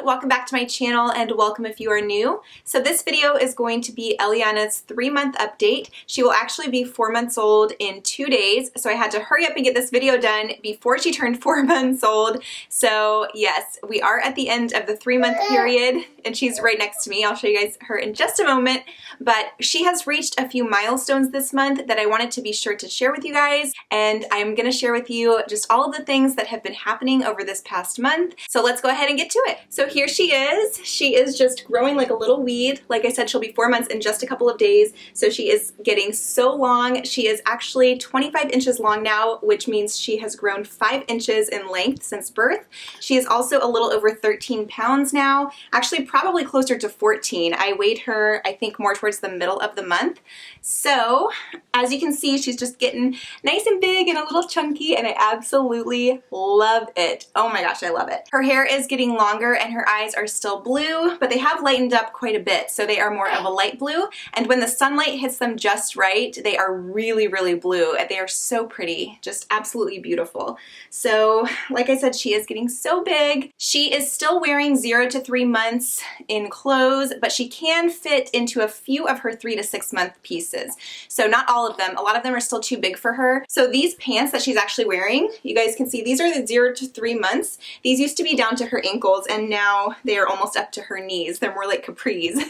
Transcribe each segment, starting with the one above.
Welcome back to my channel and welcome if you are new. So this video is going to be Elliana's 3-month update. She will actually be 4 months old in 2 days, so I had to hurry up and get this video done before she turned 4 months old. So yes, we are at the end of the 3-month period and she's right next to me. I'll show you guys her in just a moment, but she has reached a few milestones this month that I wanted to be sure to share with you guys, and I'm gonna share with you just all of the things that have been happening over this past month. So let's go ahead and get to it. So here she is. She is just growing like a little weed. Like I said, she'll be 4 months in just a couple of days. So she is getting so long. She is actually 25 inches long now, which means she has grown 5 inches in length since birth. She is also a little over 13 pounds now, actually probably closer to 14. I weighed her, I think, more towards the middle of the month. So as you can see, she's just getting nice and big and a little chunky, and I absolutely love it. Oh my gosh, I love it. Her hair is getting longer and her eyes are still blue, but they have lightened up quite a bit, so they are more of a light blue, and when the sunlight hits them just right, they are really, really blue, and they are so pretty, just absolutely beautiful. So like I said, she is getting so big. She is still wearing 0 to 3 months in clothes, but she can fit into a few of her 3 to 6 month pieces. So not all of them. A lot of them are still too big for her. So these pants that she's actually wearing, you guys can see, these are the 0 to 3 months. These used to be down to her ankles, and now they are almost up to her knees. They're more like capris.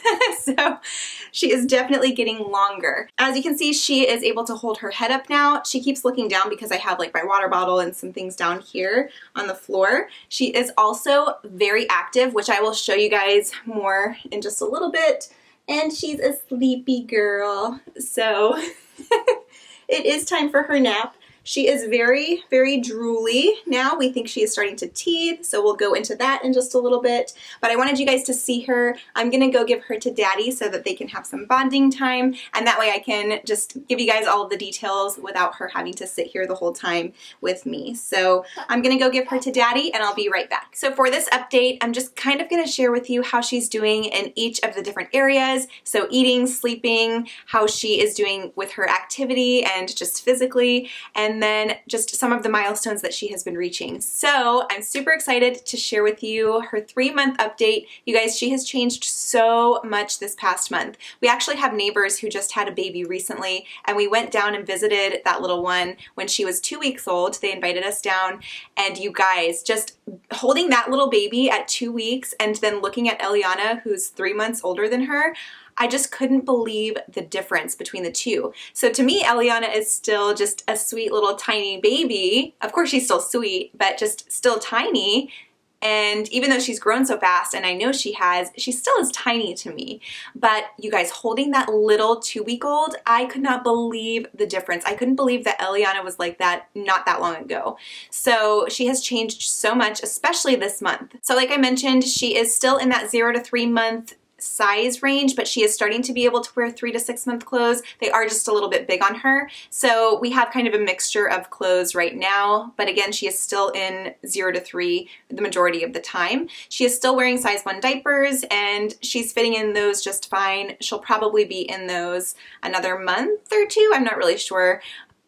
So she is definitely getting longer. As you can see, she is able to hold her head up now. She keeps looking down because I have like my water bottle and some things down here on the floor. She is also very active, which I will show you guys more in just a little bit. And she's a sleepy girl. So it is time for her nap. She is very, very drooly now. We think she is starting to teeth, so we'll go into that in just a little bit. But I wanted you guys to see her. I'm gonna go give her to Daddy so that they can have some bonding time, and that way I can just give you guys all of the details without her having to sit here the whole time with me. So I'm gonna go give her to Daddy, and I'll be right back. So for this update, I'm just kind of gonna share with you how she's doing in each of the different areas. So eating, sleeping, how she is doing with her activity and just physically, and then just some of the milestones that she has been reaching. So I'm super excited to share with you her 3-month update. You guys, she has changed so much this past month. We actually have neighbors who just had a baby recently, and we went down and visited that little one when she was 2 weeks old. They invited us down, and you guys, just holding that little baby at 2 weeks and then looking at Elliana, who's 3 months older than her, I just couldn't believe the difference between the two. So to me, Elliana is still just a sweet little tiny baby. Of course, she's still sweet, but just still tiny. And even though she's grown so fast, and I know she has, she still is tiny to me. But you guys, holding that little 2-week-old, I could not believe the difference. I couldn't believe that Elliana was like that not that long ago. So she has changed so much, especially this month. So like I mentioned, she is still in that 0 to 3 month size range, but she is starting to be able to wear 3 to 6 month clothes. They are just a little bit big on her. So we have kind of a mixture of clothes right now, but again, she is still in 0 to 3 the majority of the time. She is still wearing size 1 diapers, and she's fitting in those just fine. She'll probably be in those another month or 2. I'm not really sure.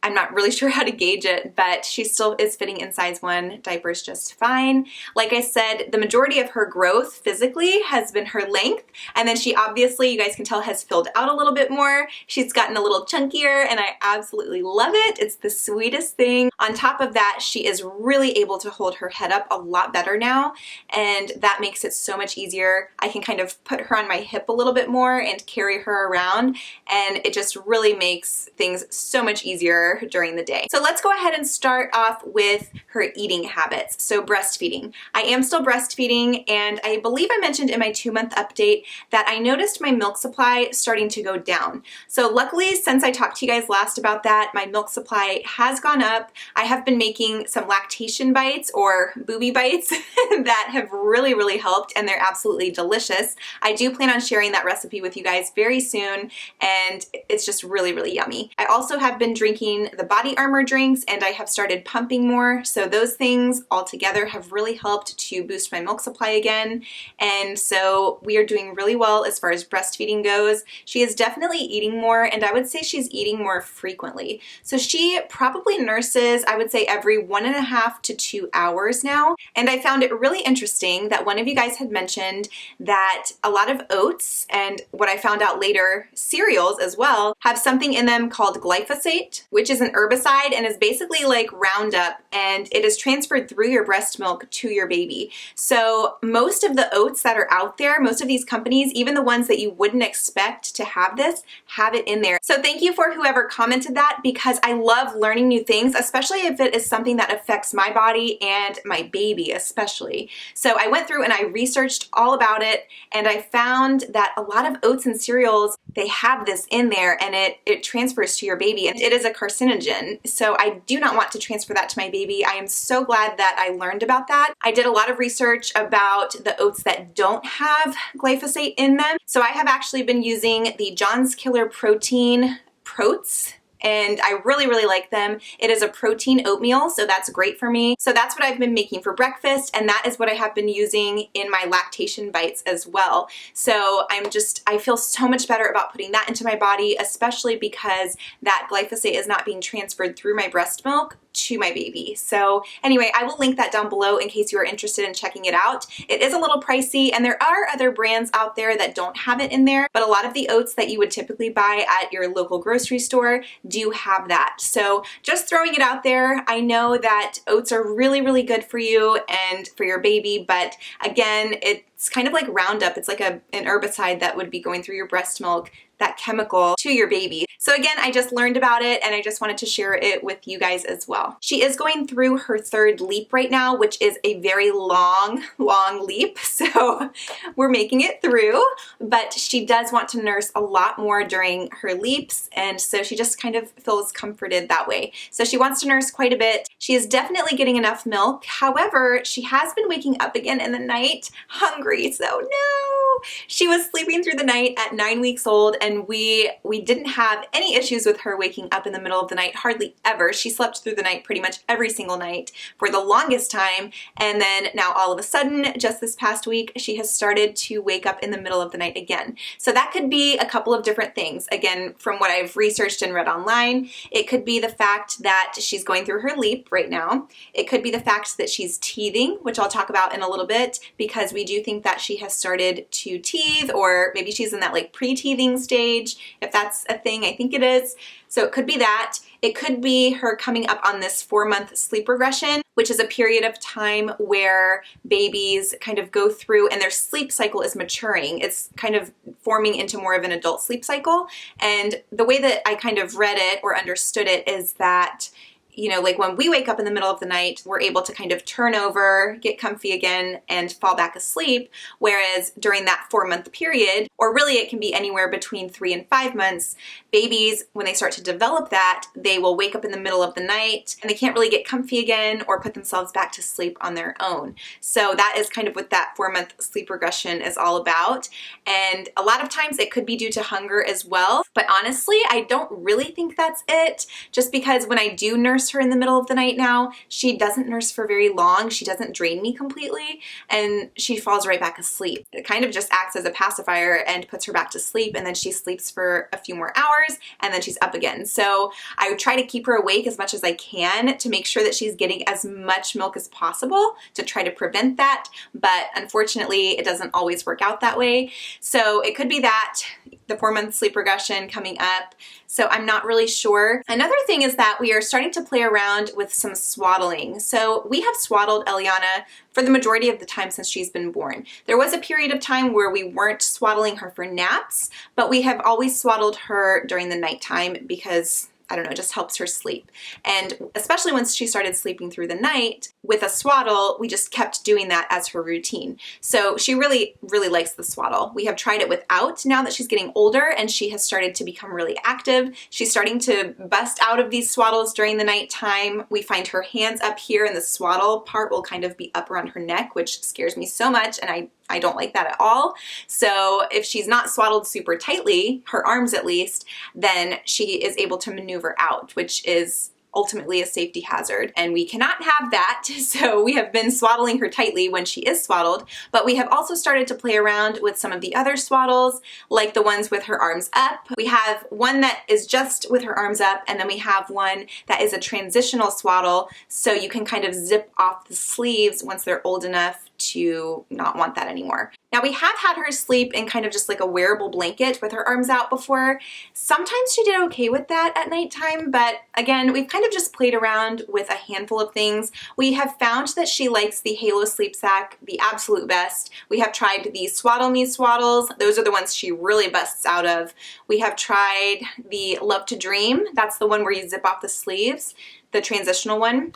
I'm not really sure how to gauge it, but she still is fitting in size 1 diapers just fine. Like I said, the majority of her growth physically has been her length, and then she obviously, you guys can tell, has filled out a little bit more. She's gotten a little chunkier, and I absolutely love it. It's the sweetest thing. On top of that, she is really able to hold her head up a lot better now, and that makes it so much easier. I can kind of put her on my hip a little bit more and carry her around, and it just really makes things so much easier during the day. So let's go ahead and start off with her eating habits. So breastfeeding. I am still breastfeeding, and I believe I mentioned in my 2-month update that I noticed my milk supply starting to go down. So luckily, since I talked to you guys last about that, my milk supply has gone up. I have been making some lactation bites or booby bites that have really, really helped, and they're absolutely delicious. I do plan on sharing that recipe with you guys very soon, and it's just really, really yummy. I also have been drinking using the Body Armor drinks, and I have started pumping more. So those things all together have really helped to boost my milk supply again. And so we are doing really well as far as breastfeeding goes. She is definitely eating more, and I would say she's eating more frequently. So she probably nurses, I would say, every 1.5 to 2 hours now. And I found it really interesting that one of you guys had mentioned that a lot of oats, and what I found out later, cereals as well, have something in them called glyphosate, which is an herbicide and is basically like Roundup, and it is transferred through your breast milk to your baby. So most of the oats that are out there, most of these companies, even the ones that you wouldn't expect to have this, have it in there. So thank you for whoever commented that, because I love learning new things, especially if it is something that affects my body and my baby especially. So I went through and I researched all about it, and I found that a lot of oats and cereals, they have this in there, and it transfers to your baby, and it is a carcinogen. So I do not want to transfer that to my baby. I am so glad that I learned about that. I did a lot of research about the oats that don't have glyphosate in them. So I have actually been using the John's Killer Protein Proats, and I really, really like them. It is a protein oatmeal, so that's great for me. So that's what I've been making for breakfast, and that is what I have been using in my lactation bites as well. So I feel so much better about putting that into my body, especially because that glyphosate is not being transferred through my breast milk to my baby. So anyway, I will link that down below in case you are interested in checking it out. It is a little pricey, and there are other brands out there that don't have it in there, but a lot of the oats that you would typically buy at your local grocery store do have that. So just throwing it out there. I know that oats are really, really good for you and for your baby, but again, it's kind of like Roundup. It's like an herbicide that would be going through your breast milk, that chemical, to your baby. So again, I just learned about it, and I just wanted to share it with you guys as well. She is going through her 3rd leap right now, which is a very long, long leap. So we're making it through, but she does want to nurse a lot more during her leaps, and so she just kind of feels comforted that way. So she wants to nurse quite a bit. She is definitely getting enough milk. However, she has been waking up again in the night hungry, so no! She was sleeping through the night at 9 weeks old, and we didn't have any issues with her waking up in the middle of the night, hardly ever. She slept through the night pretty much every single night for the longest time, and then now all of a sudden, just this past week, she has started to wake up in the middle of the night again. So that could be a couple of different things. Again, from what I've researched and read online, it could be the fact that she's going through her leap right now. It could be the fact that she's teething, which I'll talk about in a little bit, because we do think that she has started to teethe, or maybe she's in that like pre-teething stage, if that's a thing. I think it is. So it could be that. It could be her coming up on this 4-month sleep regression, which is a period of time where babies kind of go through and their sleep cycle is maturing. It's kind of forming into more of an adult sleep cycle. And the way that I kind of read it or understood it is that, you know, like when we wake up in the middle of the night, we're able to kind of turn over, get comfy again, and fall back asleep. Whereas during that 4-month period, or really it can be anywhere between 3 and 5 months, babies, when they start to develop that, they will wake up in the middle of the night and they can't really get comfy again or put themselves back to sleep on their own. So that is kind of what that 4-month sleep regression is all about. And a lot of times it could be due to hunger as well. But honestly, I don't really think that's it, just because when I do nurse her in the middle of the night now, she doesn't nurse for very long. She doesn't drain me completely, and she falls right back asleep. It kind of just acts as a pacifier and puts her back to sleep, and then she sleeps for a few more hours, and then she's up again. So I try to keep her awake as much as I can to make sure that she's getting as much milk as possible to try to prevent that, but unfortunately it doesn't always work out that way. So it could be that, the 4-month sleep regression coming up. So I'm not really sure. Another thing is that we are starting to play around with some swaddling. So we have swaddled Elliana for the majority of the time since she's been born. There was a period of time where we weren't swaddling her for naps, but we have always swaddled her during the nighttime because, I don't know, it just helps her sleep. And especially once she started sleeping through the night, with a swaddle, we just kept doing that as her routine. So she really, really likes the swaddle. We have tried it without now that she's getting older and she has started to become really active. She's starting to bust out of these swaddles during the nighttime. We find her hands up here and the swaddle part will kind of be up around her neck, which scares me so much, and I don't like that at all. So if she's not swaddled super tightly, her arms at least, then she is able to maneuver move her out, which is ultimately a safety hazard, and we cannot have that. So we have been swaddling her tightly when she is swaddled, but we have also started to play around with some of the other swaddles, like the ones with her arms up. We have one that is just with her arms up, and then we have one that is a transitional swaddle, so you can kind of zip off the sleeves once they're old enough to not want that anymore. Now, we have had her sleep in kind of just like a wearable blanket with her arms out before. Sometimes she did okay with that at nighttime, but again, we've kind of just played around with a handful of things. We have found that she likes the Halo Sleep Sack the absolute best. We have tried the Swaddle Me Swaddles. Those are the ones she really busts out of. We have tried the Love to Dream. That's the one where you zip off the sleeves, the transitional one.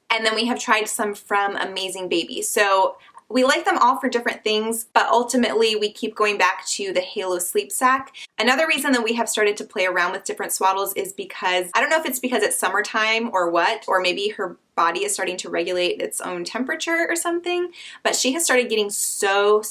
And then we have tried some from Amazing Baby. So we like them all for different things, but ultimately we keep going back to the Halo Sleep Sack. Another reason that we have started to play around with different swaddles is because, I don't know if it's because it's summertime or what, or maybe her body is starting to regulate its own temperature or something, but she has started getting so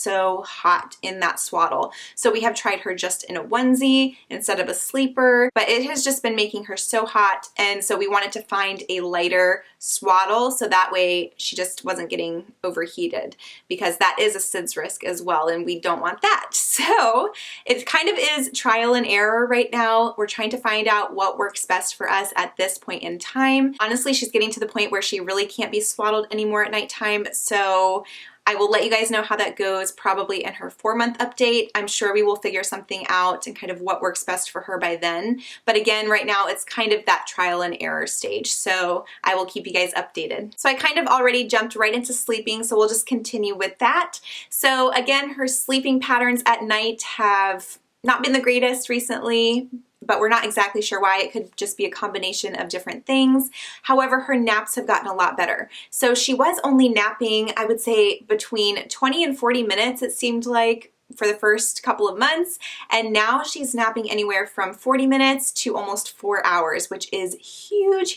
hot in that swaddle. So we have tried her just in a onesie instead of a sleeper, but it has just been making her so hot, and so we wanted to find a lighter swaddle so that way she just wasn't getting overheated, because that is a SIDS risk as well, and we don't want that. So it kind of is trial and error right now. We're trying to find out what works best for us at this point in time. Honestly, she's getting to the point where she really can't be swaddled anymore at nighttime, so I will let you guys know how that goes probably in her 4-month update. I'm sure we will figure something out and kind of what works best for her by then. But again, right now it's kind of that trial and error stage, so I will keep you guys updated. So I kind of already jumped right into sleeping, so we'll just continue with that. So again, her sleeping patterns at night have not been the greatest recently, but we're not exactly sure why. It could just be a combination of different things. However, her naps have gotten a lot better. So she was only napping, I would say, between 20 and 40 minutes, it seemed like, for the first couple of months, and now she's napping anywhere from 40 minutes to almost 4 hours, which is huge.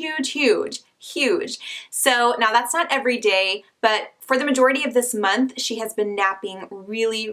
So now that's not every day, but for the majority of this month, she has been napping really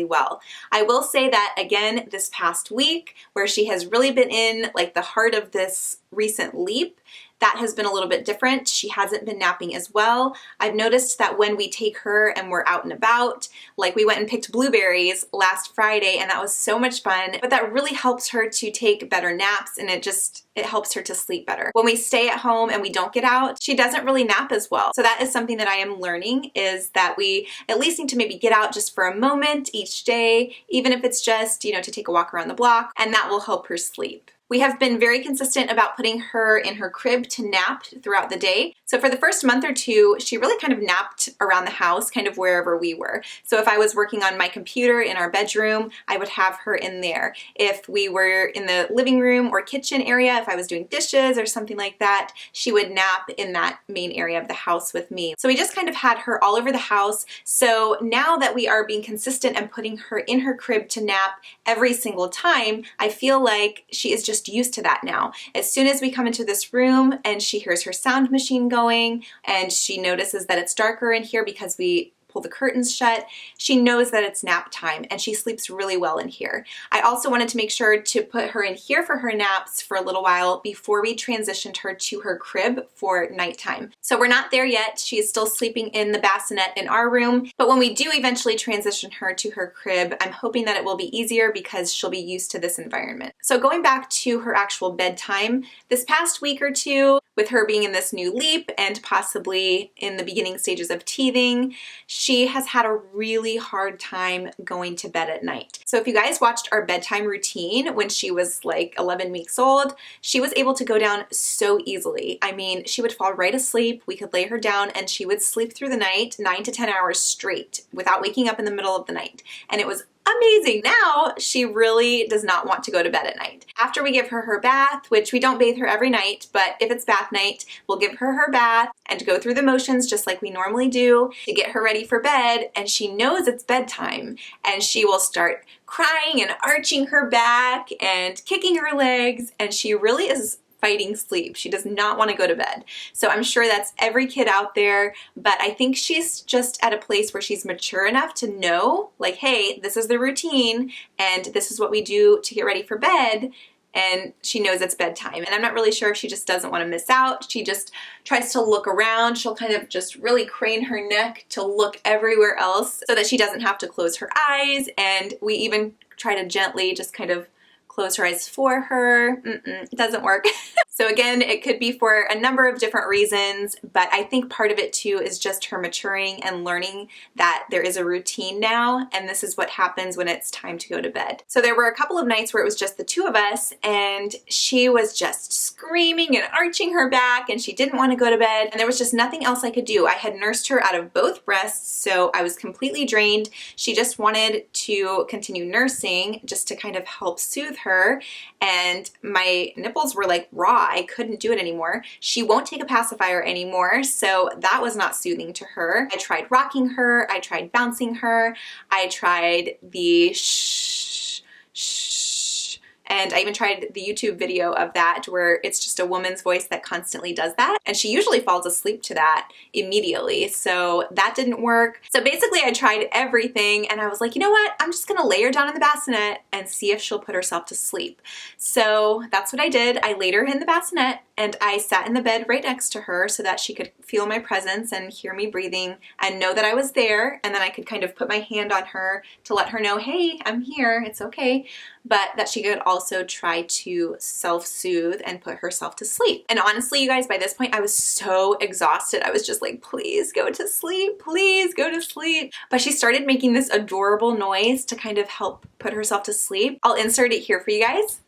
well. I will say that again, this past week, where she has really been in like the heart of this recent leap, that has been a little bit different. She hasn't been napping as well. I've noticed that when we take her and we're out and about, like we went and picked blueberries last Friday, and that was so much fun, but that really helps her to take better naps, and it helps her to sleep better. When we stay at home and we don't get out, she doesn't really nap as well. So that is something that I am learning, is that we at least need to maybe get out just for a moment each day, even if it's just, to take a walk around the block, and that will help her sleep. We have been very consistent about putting her in her crib to nap throughout the day. So for the first month or two, she really kind of napped around the house, kind of wherever we were. So if I was working on my computer in our bedroom, I would have her in there. If we were in the living room or kitchen area, if I was doing dishes or something like that, she would nap in that main area of the house with me. So we just kind of had her all over the house. So now that we are being consistent and putting her in her crib to nap every single time, I feel like she is just used to that now. As soon as we come into this room and she hears her sound machine going and she notices that it's darker in here because we pull the curtains shut, she knows that it's nap time, and she sleeps really well in here. I also wanted to make sure to put her in here for her naps for a little while before we transitioned her to her crib for nighttime. So we're not there yet. She is still sleeping in the bassinet in our room, but when we do eventually transition her to her crib, I'm hoping that it will be easier because she'll be used to this environment. So going back to her actual bedtime, this past week or two, with her being in this new leap and possibly in the beginning stages of teething, she has had a really hard time going to bed at night. So if you guys watched our bedtime routine when she was like 11 weeks old, she was able to go down so easily. I mean, she would fall right asleep, we could lay her down, and she would sleep through the night 9 to 10 hours straight without waking up in the middle of the night. And it was amazing. Now she really does not want to go to bed at night. After we give her her bath, which we don't bathe her every night, but if it's bath night, we'll give her her bath and go through the motions just like we normally do to get her ready for bed, and she knows it's bedtime, and she will start crying and arching her back and kicking her legs, and she really is fighting sleep. She does not want to go to bed. So I'm sure that's every kid out there, but I think she's just at a place where she's mature enough to know, like, hey, this is the routine and this is what we do to get ready for bed. and she knows it's bedtime. And I'm not really sure if she just doesn't want to miss out. She just tries to look around. She'll kind of just really crane her neck to look everywhere else so that she doesn't have to close her eyes. And we even try to gently just kind of close her eyes for her. It doesn't work. So again, it could be for a number of different reasons, but I think part of it too is just her maturing and learning that there is a routine now, and this is what happens when it's time to go to bed. So there were a couple of nights where it was just the two of us, and she was just screaming and arching her back, and she didn't want to go to bed, and there was just nothing else I could do. I had nursed her out of both breasts, so I was completely drained. She just wanted to continue nursing just to kind of help soothe her, and my nipples were like raw. I couldn't do it anymore. She won't take a pacifier anymore, so that was not soothing to her. I tried rocking her, I tried bouncing her, I tried the shh, shh, and I even tried the YouTube video of that where it's just a woman's voice that constantly does that, and she usually falls asleep to that immediately, so that didn't work. So basically I tried everything, and I was like, you know what, I'm just gonna lay her down in the bassinet and see if she'll put herself to sleep. So that's what I did. I laid her in the bassinet and I sat in the bed right next to her so that she could feel my presence and hear me breathing and know that I was there, and then I could kind of put my hand on her to let her know, hey, I'm here, it's okay, but that she could also try to self-soothe and put herself to sleep. And honestly, you guys, by this point I was so exhausted. I was just like, please go to sleep, please go to sleep. But she started making this adorable noise to kind of help put herself to sleep. I'll insert it here for you guys.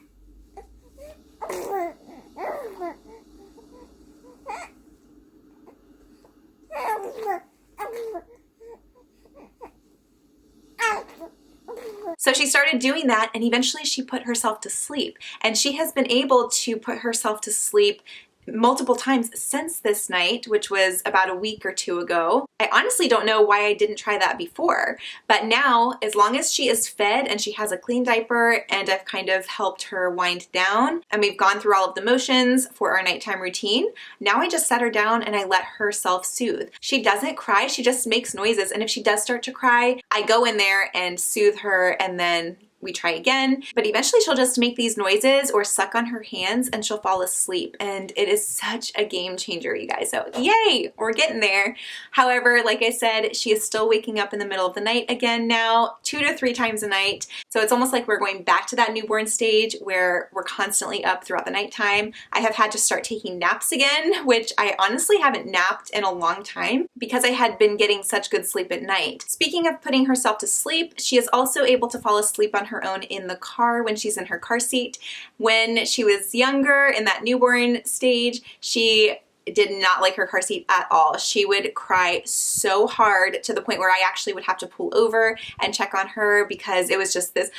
So she started doing that, and eventually she put herself to sleep. And she has been able to put herself to sleep multiple times since this night, which was about a week or two ago. I honestly don't know why I didn't try that before, but now as long as she is fed and she has a clean diaper and I've kind of helped her wind down and we've gone through all of the motions for our nighttime routine, now I just set her down and I let her self-soothe. She doesn't cry, she just makes noises, and if she does start to cry, I go in there and soothe her, and then we try again, but eventually she'll just make these noises or suck on her hands and she'll fall asleep, and it is such a game changer, you guys. So yay, we're getting there. However, like I said, she is still waking up in the middle of the night again now, 2 to 3 times a night. So it's almost like we're going back to that newborn stage where we're constantly up throughout the nighttime. I have had to start taking naps again, which I honestly haven't napped in a long time because I had been getting such good sleep at night. Speaking of putting herself to sleep, she is also able to fall asleep on her own in the car when she's in her car seat. When she was younger, in that newborn stage, she did not like her car seat at all. She would cry so hard to the point where I actually would have to pull over and check on her because it was just this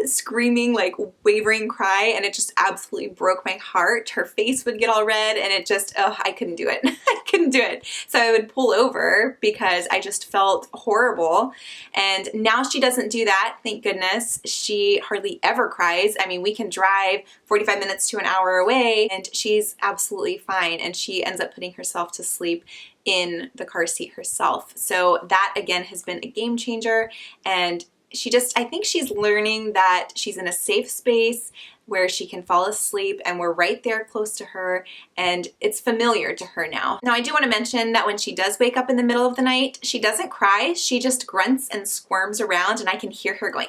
screaming, like wavering cry, and it just absolutely broke my heart. Her face would get all red and it just, I couldn't do it. I couldn't do it. So I would pull over because I just felt horrible. And now she doesn't do that, thank goodness. She hardly ever cries. I mean, we can drive 45 minutes to an hour away and she's absolutely fine, and she ends up putting herself to sleep in the car seat herself. So that again has been a game changer, and I think she's learning that she's in a safe space where she can fall asleep and we're right there close to her and it's familiar to her now. Now I do want to mention that when she does wake up in the middle of the night, she doesn't cry, she just grunts and squirms around, and I can hear her going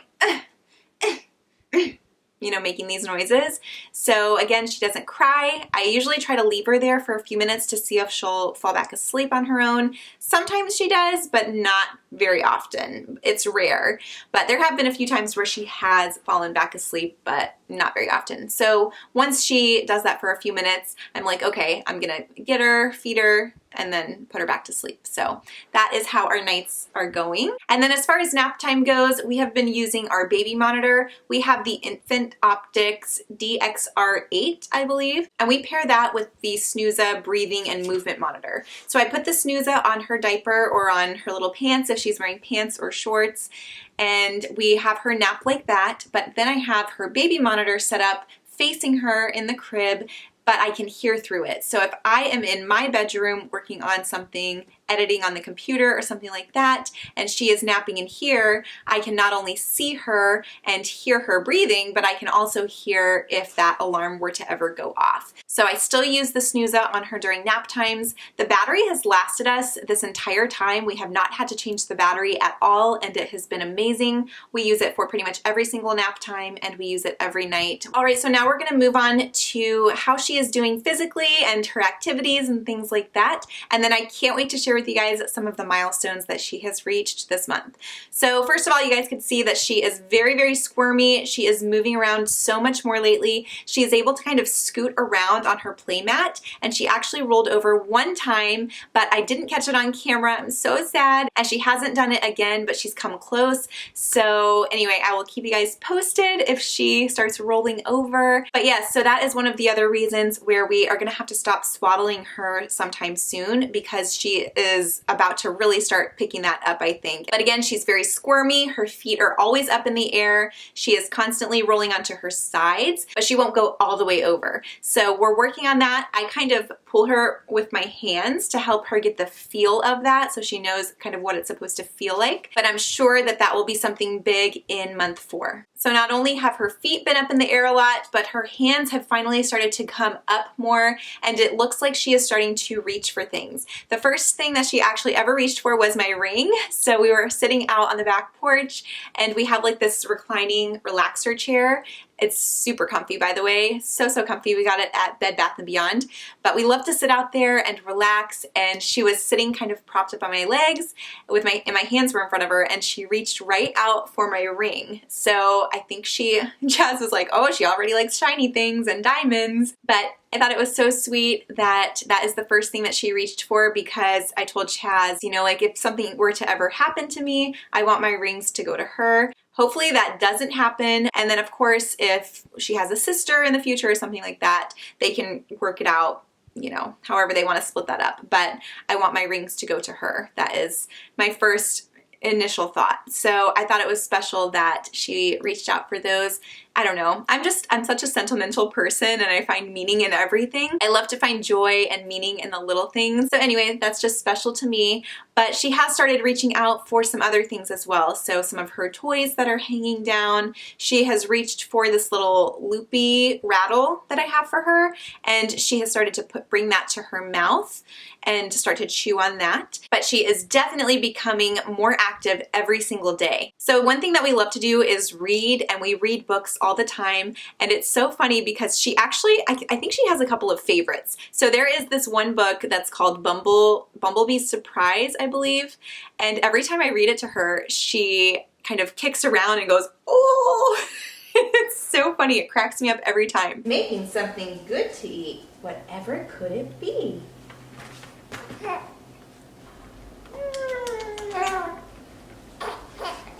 you know, making these noises. So again, she doesn't cry. I usually try to leave her there for a few minutes to see if she'll fall back asleep on her own. Sometimes she does, but not very often. It's rare. But there have been a few times where she has fallen back asleep, but not very often. So once she does that for a few minutes, I'm like, okay, I'm gonna get her, feed her, and then put her back to sleep. So that is how our nights are going. And then as far as nap time goes, we have been using our baby monitor. We have the Infant Optics DXR8, I believe, and we pair that with the Snooza breathing and movement monitor. So I put the Snooza on her diaper or on her little pants if she's wearing pants or shorts, and we have her nap like that, but then I have her baby monitor set up facing her in the crib, but I can hear through it. So if I am in my bedroom working on something editing on the computer or something like that, and she is napping in here, I can not only see her and hear her breathing, but I can also hear if that alarm were to ever go off. So I still use the snooze on her during nap times. The battery has lasted us this entire time. We have not had to change the battery at all, and it has been amazing. We use it for pretty much every single nap time, and we use it every night. All right, so now we're gonna move on to how she is doing physically and her activities and things like that. And then I can't wait to share with you guys some of the milestones that she has reached this month. So first of all, you guys can see that she is very, very squirmy. She is moving around so much more lately. She is able to kind of scoot around on her play mat, and she actually rolled over one time, but I didn't catch it on camera. I'm so sad. And she hasn't done it again, but she's come close. So anyway, I will keep you guys posted if she starts rolling over. But yes, so that is one of the other reasons where we are gonna have to stop swaddling her sometime soon, because she is about to really start picking that up, I think. But again, she's very squirmy. Her feet are always up in the air. She is constantly rolling onto her sides, but she won't go all the way over. So we're working on that. I kind of pull her with my hands to help her get the feel of that, so she knows kind of what it's supposed to feel like. But I'm sure that that will be something big in month 4. So not only have her feet been up in the air a lot, but her hands have finally started to come up more, and it looks like she is starting to reach for things. The first thing that she actually ever reached for was my ring. So we were sitting out on the back porch, and we have like this reclining relaxer chair. It's super comfy, by the way. So, so comfy. We got it at Bed Bath & Beyond. But we love to sit out there and relax, and she was sitting kind of propped up on my legs with and my hands were in front of her, and she reached right out for my ring. So I think Jazz was like, oh, she already likes shiny things and diamonds. But I thought it was so sweet that that is the first thing that she reached for, because I told Chaz, you know, like if something were to ever happen to me, I want my rings to go to her. Hopefully that doesn't happen. And then of course, if she has a sister in the future or something like that, they can work it out, you know, however they want to split that up. But I want my rings to go to her. That is my first initial thought. So I thought it was special that she reached out for those. I don't know. I'm such a sentimental person, and I find meaning in everything. I love to find joy and meaning in the little things. So anyway, that's just special to me. But she has started reaching out for some other things as well. So some of her toys that are hanging down, she has reached for this little loopy rattle that I have for her, and she has started to bring that to her mouth and to start to chew on that. But she is definitely becoming more active every single day. So one thing that we love to do is read, and we read books all the time. And it's so funny because she actually, I think she has a couple of favorites. So there is this one book that's called Bumblebee's Surprise, I believe. And every time I read it to her, she kind of kicks around and goes, oh, it's so funny. It cracks me up every time. Making something good to eat. Whatever could it be?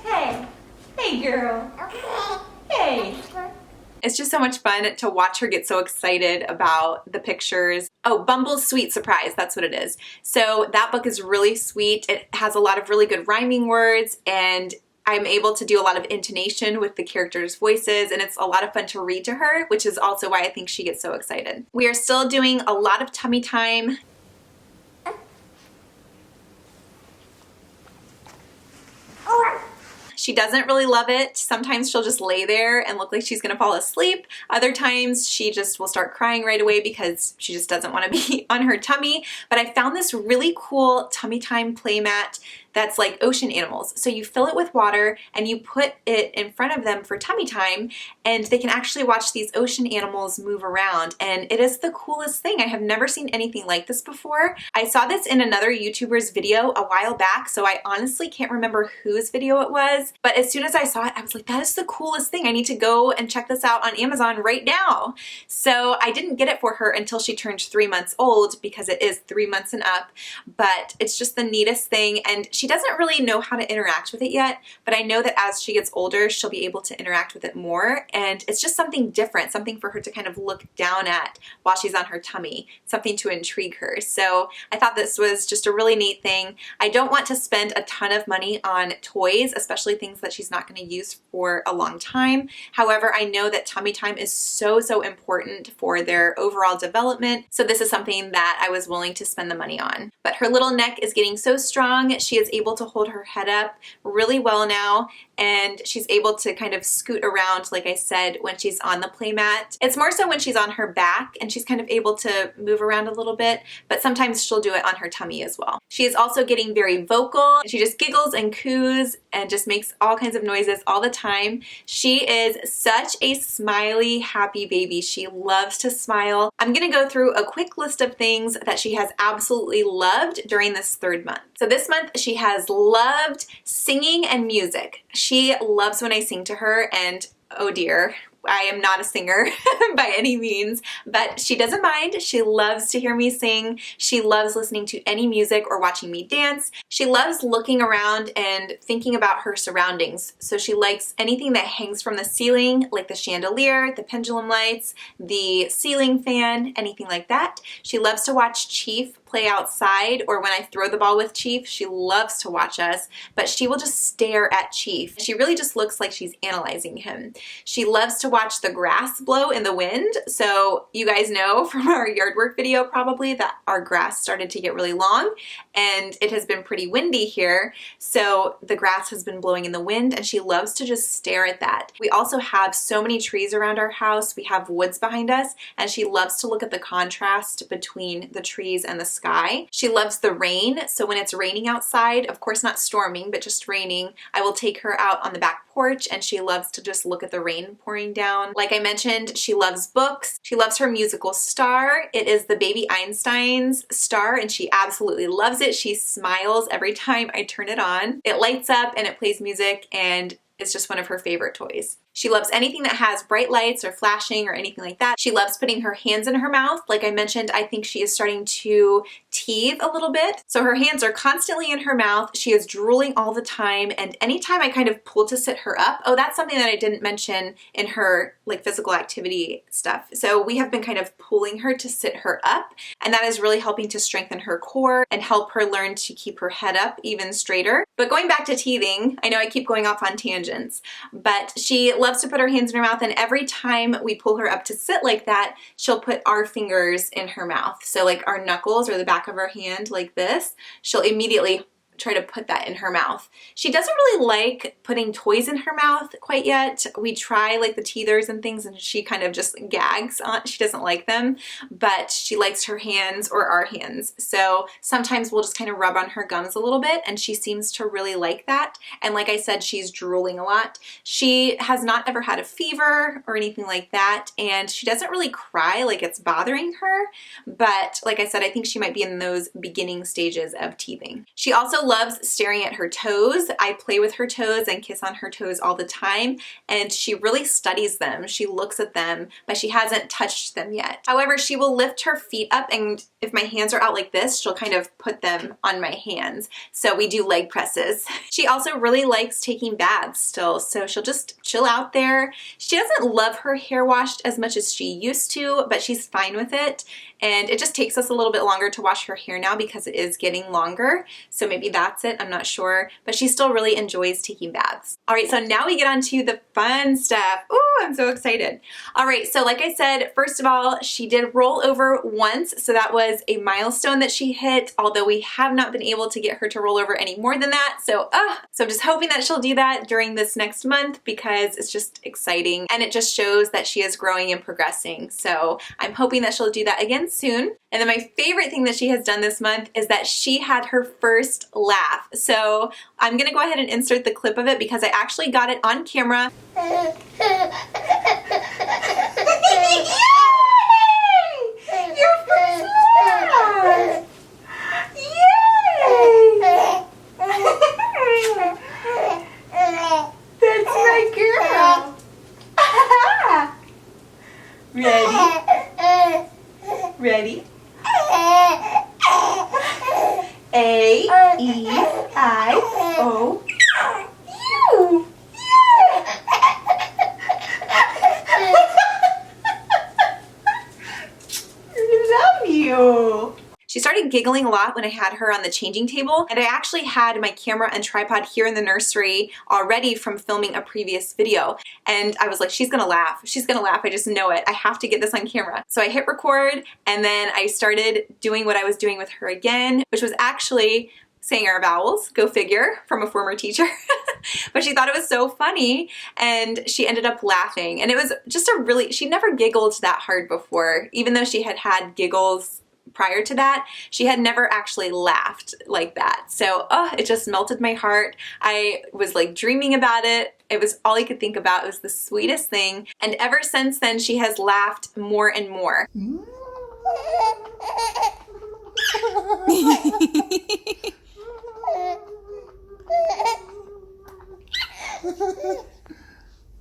Hey. Hey, girl. Hey. It's just so much fun to watch her get so excited about the pictures. Oh, Bumble's Sweet Surprise, that's what it is. So that book is really sweet. It has a lot of really good rhyming words, and I'm able to do a lot of intonation with the characters' voices, and it's a lot of fun to read to her, which is also why I think she gets so excited. We are still doing a lot of tummy time. She doesn't really love it. Sometimes she'll just lay there and look like she's gonna fall asleep. Other times she just will start crying right away because she just doesn't want to be on her tummy. But I found this really cool tummy time play mat that's like ocean animals. So you fill it with water and you put it in front of them for tummy time, and they can actually watch these ocean animals move around. And it is the coolest thing. I have never seen anything like this before. I saw this in another YouTuber's video a while back, so I honestly can't remember whose video it was. But as soon as I saw it, I was like, that is the coolest thing. I need to go and check this out on Amazon right now. So I didn't get it for her until she turned 3 months old, because it is 3 months and up. But it's just the neatest thing. And she doesn't really know how to interact with it yet, but I know that as she gets older, she'll be able to interact with it more, and it's just something different, something for her to kind of look down at while she's on her tummy, something to intrigue her. So I thought this was just a really neat thing. I don't want to spend a ton of money on toys, especially things that she's not going to use for a long time. However, I know that tummy time is so important for their overall development, so this is something that I was willing to spend the money on. But her little neck is getting so strong, she is able to hold her head up really well now, and she's able to kind of scoot around, like I said, when she's on the play mat. It's more so when she's on her back and she's kind of able to move around a little bit, but sometimes she'll do it on her tummy as well. She is also getting very vocal. She just giggles and coos and just makes all kinds of noises all the time. She is such a smiley, happy baby. She loves to smile. I'm gonna go through a quick list of things that she has absolutely loved during this 3rd month. So this month she has loved singing and music. She loves when I sing to her, and oh dear, I am not a singer by any means, but she doesn't mind. She loves to hear me sing. She loves listening to any music or watching me dance. She loves looking around and thinking about her surroundings. So she likes anything that hangs from the ceiling, like the chandelier, the pendulum lights, the ceiling fan, anything like that. She loves to watch Chief play outside, or when I throw the ball with Chief, she loves to watch us, but she will just stare at Chief. She really just looks like she's analyzing him. She loves to watch the grass blow in the wind. So you guys know from our yard work video probably that our grass started to get really long, and it has been pretty windy here. So the grass has been blowing in the wind, and she loves to just stare at that. We also have so many trees around our house. We have woods behind us, and she loves to look at the contrast between the trees and the sky. She loves the rain, so when it's raining outside, of course not storming, but just raining, I will take her out on the back porch, and she loves to just look at the rain pouring down. Like I mentioned, she loves books. She loves her musical star. It is the Baby Einstein's star, and she absolutely loves it. She smiles every time I turn it on. It lights up and it plays music, and it's just one of her favorite toys. She loves anything that has bright lights or flashing or anything like that. She loves putting her hands in her mouth. Like I mentioned, I think she is starting to teeth a little bit. So her hands are constantly in her mouth. She is drooling all the time. And anytime I kind of pull to sit her up, oh, that's something that I didn't mention in her like physical activity stuff. So we have been kind of pulling her to sit her up, and that is really helping to strengthen her core and help her learn to keep her head up even straighter. But going back to teething, I know I keep going off on tangents, but she loves to put her hands in her mouth, and every time we pull her up to sit like that, she'll put our fingers in her mouth. So like our knuckles or the back of her hand like this, she'll immediately try to put that in her mouth. She doesn't really like putting toys in her mouth quite yet. We try like the teethers and things, and she kind of just gags on. She doesn't like them, but she likes her hands or our hands. So sometimes we'll just kind of rub on her gums a little bit, and she seems to really like that. And like I said, she's drooling a lot. She has not ever had a fever or anything like that, and she doesn't really cry like it's bothering her. But like I said, I think she might be in those beginning stages of teething. She also loves staring at her toes. I play with her toes and kiss on her toes all the time, and she really studies them. She looks at them, but she hasn't touched them yet. However, she will lift her feet up, and if my hands are out like this, she'll kind of put them on my hands. So we do leg presses. She also really likes taking baths still, so she'll just chill out there. She doesn't love her hair washed as much as she used to, but she's fine with it. And it just takes us a little bit longer to wash her hair now because it is getting longer. So maybe that's it, I'm not sure. But she still really enjoys taking baths. All right, so now we get on to the fun stuff. Ooh, I'm so excited. All right, so like I said, first of all, she did roll over once. So that was a milestone that she hit, although we have not been able to get her to roll over any more than that. So I'm just hoping that she'll do that during this next month because it's just exciting. And it just shows that she is growing and progressing. So I'm hoping that she'll do that again soon. And then my favorite thing that she has done this month is that she had her first laugh. So I'm gonna go ahead and insert the clip of it because I actually got it on camera. Yay! Your first laugh! Yay! That's my girl! Ready? Ready? A-E-I-O. You. I love you. She started giggling a lot when I had her on the changing table, and I actually had my camera and tripod here in the nursery already from filming a previous video. And I was like, she's gonna laugh. She's gonna laugh. I just know it. I have to get this on camera. So I hit record, and then I started doing what I was doing with her again, which was actually saying our vowels, go figure, from a former teacher. But she thought it was so funny, and she ended up laughing. And it was just a really, she never giggled that hard before, even though she had had giggles prior to that. She had never actually laughed like that. So, oh, it just melted my heart. I was like dreaming about it. It was all I could think about. It was the sweetest thing. And ever since then, she has laughed more and more.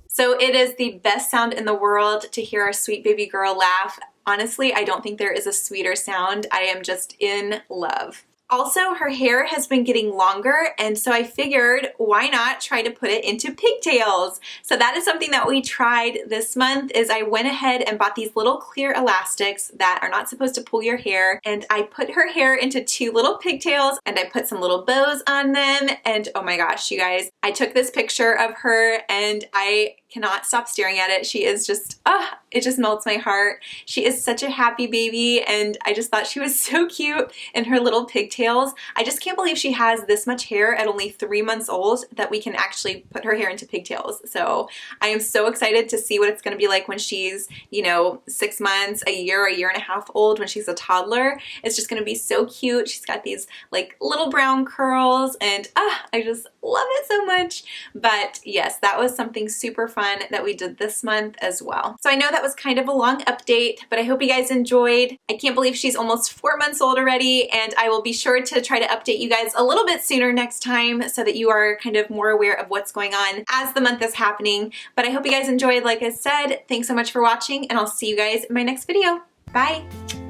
So it is the best sound in the world to hear our sweet baby girl laugh. Honestly, I don't think there is a sweeter sound. I am just in love. Also, her hair has been getting longer, and so I figured why not try to put it into pigtails. So that is something that we tried this month. Is I went ahead and bought these little clear elastics that are not supposed to pull your hair, and I put her hair into 2 little pigtails, and I put some little bows on them, and oh my gosh, you guys, I took this picture of her and I cannot stop staring at it. She is just, it just melts my heart. She is such a happy baby, and I just thought she was so cute in her little pigtails. I just can't believe she has this much hair at only 3 months old, that we can actually put her hair into pigtails. So I am so excited to see what it's gonna be like when she's, you know, 6 months, a year and a half old, when she's a toddler. It's just gonna be so cute. She's got these like little brown curls, and I just love it so much. But yes, that was something super fun that we did this month as well. So I know that was kind of a long update, but I hope you guys enjoyed. I can't believe she's almost 4 months old already, and I will be sure to try to update you guys a little bit sooner next time so that you are kind of more aware of what's going on as the month is happening. But I hope you guys enjoyed. Like I said, thanks so much for watching, and I'll see you guys in my next video. Bye!